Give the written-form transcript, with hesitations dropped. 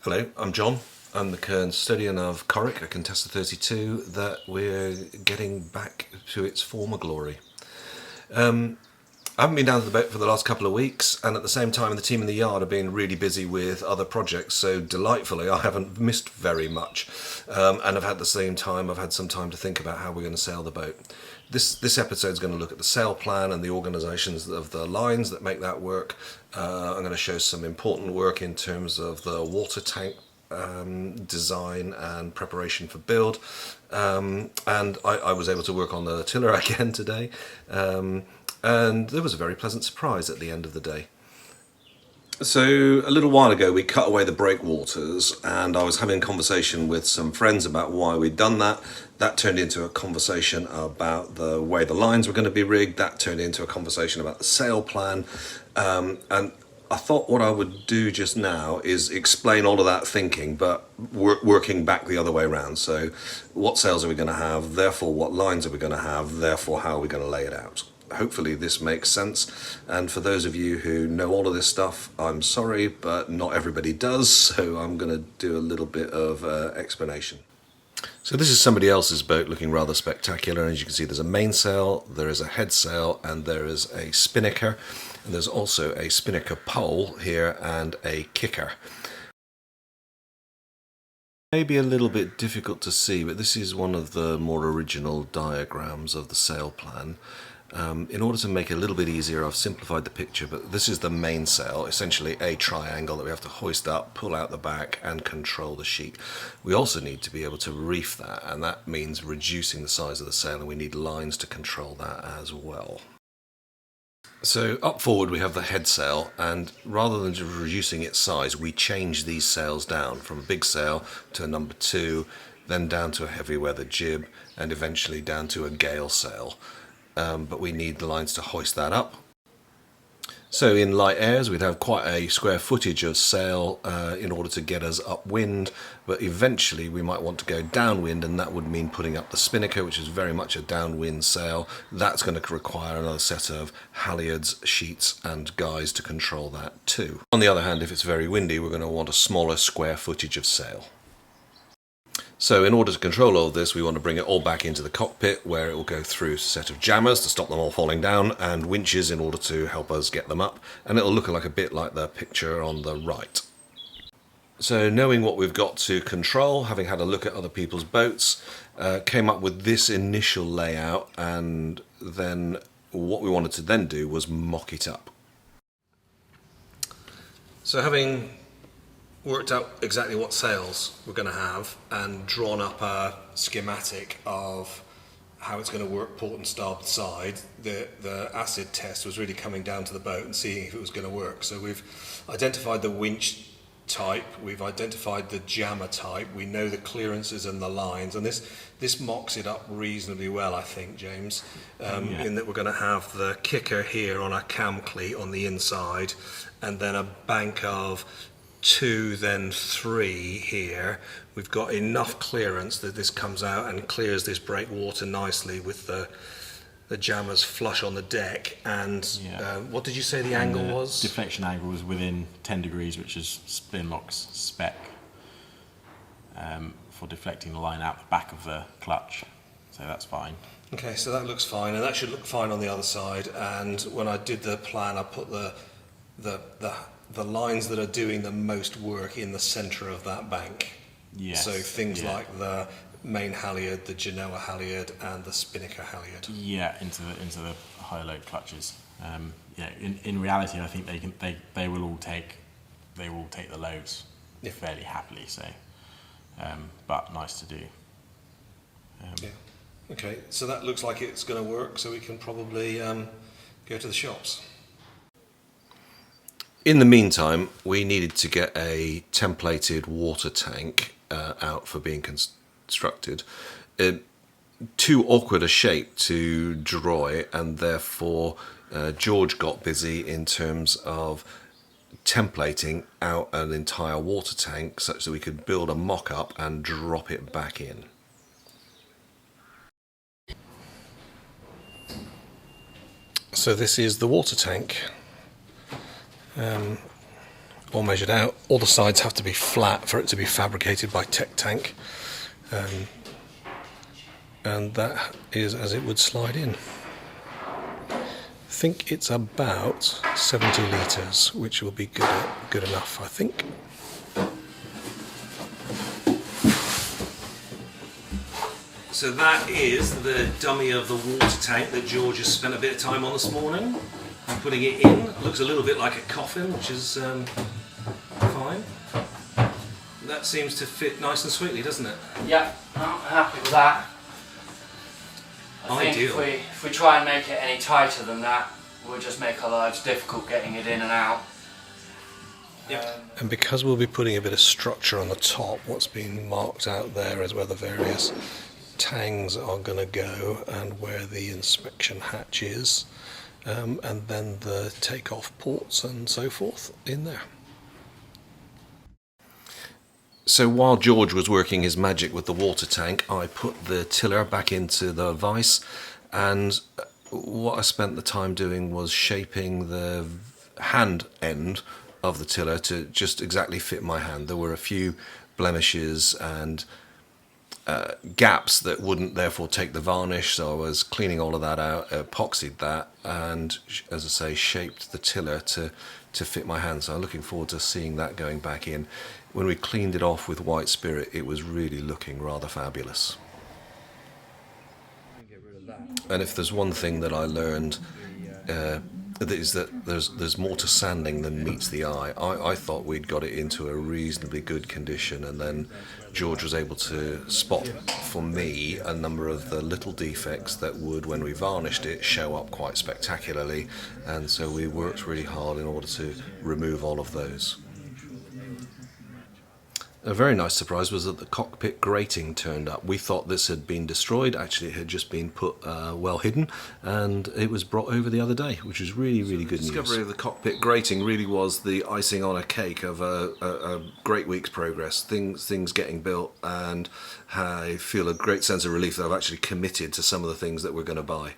Hello, I'm John. I'm the custodian of Corrick, a Contessa 32 that we're getting back to its former glory. I haven't been down to the boat for the last couple of weeks, and at the same time the team in the yard have been really busy with other projects, so delightfully I haven't missed very much. And I've had some time to think about how we're going to sail the boat. This episode is going to look at the sail plan and the organisations of the lines that make that work. I'm going to show some important work in terms of the water tank design and preparation for build. And I was able to work on the tiller again today. And there was a very pleasant surprise at the end of the day. So a little while ago we cut away the breakwaters, and I was having a conversation with some friends about why we'd done that. That turned into a conversation about the way the lines were going to be rigged. That turned into a conversation about the sail plan. And I thought what I would do just now is explain all of that thinking, but working back the other way around. So what sails are we going to have? Therefore, what lines are we going to have? Therefore, how are we going to lay it out? Hopefully this makes sense, and for those of you who know all of this stuff, I'm sorry, but not everybody does, so I'm going to do a little bit of explanation. So this is somebody else's boat looking rather spectacular, and as you can see there's a mainsail, there is a head sail, and there is a spinnaker, and there's also a spinnaker pole here and a kicker. Maybe a little bit difficult to see, but this is one of the more original diagrams of the sail plan. In order to make it a little bit easier, I've simplified the picture, but this is the mainsail, essentially a triangle that we have to hoist up, pull out the back and control the sheet. We also need to be able to reef that, and that means reducing the size of the sail, and we need lines to control that as well. So up forward we have the head sail, and rather than just reducing its size, we change these sails down from a big sail to a number 2, then down to a heavy weather jib, and eventually down to a gale sail. But we need the lines to hoist that up. So in light airs we'd have quite a square footage of sail in order to get us upwind, but eventually we might want to go downwind, and that would mean putting up the spinnaker, which is very much a downwind sail. That's going to require another set of halyards, sheets and guys to control that too. On the other hand, if it's very windy, we're going to want a smaller square footage of sail. So in order to control all this, we want to bring it all back into the cockpit, where it will go through a set of jammers to stop them all falling down, and winches in order to help us get them up, and it'll look like a bit like the picture on the right. So knowing what we've got to control, having had a look at other people's boats, came up with this initial layout, and then what we wanted to then do was mock it up. So having worked out exactly what sails we're going to have and drawn up a schematic of how it's going to work port and starboard side, the acid test was really coming down to the boat and seeing if it was going to work. So we've identified the winch type, we've identified the jammer type, we know the clearances and the lines, and this mocks it up reasonably well, I think, James, in that we're going to have the kicker here on a cam cleat on the inside, and then a bank of 2, then 3 here. We've got enough clearance that this comes out and clears this breakwater nicely with the jammers flush on the deck. And what did you say the angle was? Deflection angle was within 10 degrees, which is Spinlock's spec for deflecting the line out the back of the clutch. So that's fine. Okay, so that looks fine, and that should look fine on the other side. And when I did the plan, I put the lines that are doing the most work in the centre of that bank. Yes. So things like the main halyard, the Genoa halyard, and the spinnaker halyard. Yeah, into the high load clutches. In reality, I think they will all take the loads fairly happily. So, but nice to do. Yeah. Okay, so that looks like it's going to work. So we can probably go to the shops. In the meantime, we needed to get a templated water tank out for being constructed. Too awkward a shape to draw it, and therefore George got busy in terms of templating out an entire water tank such that we could build a mock-up and drop it back in. So this is the water tank. all measured out. All the sides have to be flat for it to be fabricated by Tech Tank, and that is as it would slide in. I think it's about 70 litres, which will be good enough, I think. So that is the dummy of the water tank that George has spent a bit of time on this morning. I'm putting it in. It looks a little bit like a coffin, which is fine. That seems to fit nice and sweetly, doesn't it? Yeah, I'm happy with that. I think Ideal. if we try and make it any tighter than that, we'll just make our lives difficult getting it in and out. Yep. And because we'll be putting a bit of structure on the top, what's been marked out there is where the various tangs are going to go and where the inspection hatch is, and then the take-off ports and so forth in there. So while George was working his magic with the water tank, I put the tiller back into the vise, and what I spent the time doing was shaping the hand end of the tiller to just exactly fit my hand. There were a few blemishes and gaps that wouldn't therefore take the varnish, so I was cleaning all of that out, epoxied that, and as I say, shaped the tiller to fit my hand. So I'm looking forward to seeing that going back in. When we cleaned it off with white spirit, it was really looking rather fabulous. And if there's one thing that I learned, is that there's more to sanding than meets the eye. I thought we'd got it into a reasonably good condition, and then George was able to spot for me a number of the little defects that would, when we varnished it, show up quite spectacularly, and so we worked really hard in order to remove all of those. A very nice surprise was that the cockpit grating turned up. We thought this had been destroyed. Actually, it had just been put well hidden, and it was brought over the other day, which is really, really good news. The discovery of the cockpit grating really was the icing on a cake of a great week's progress. Things getting built, and I feel a great sense of relief that I've actually committed to some of the things that we're going to buy.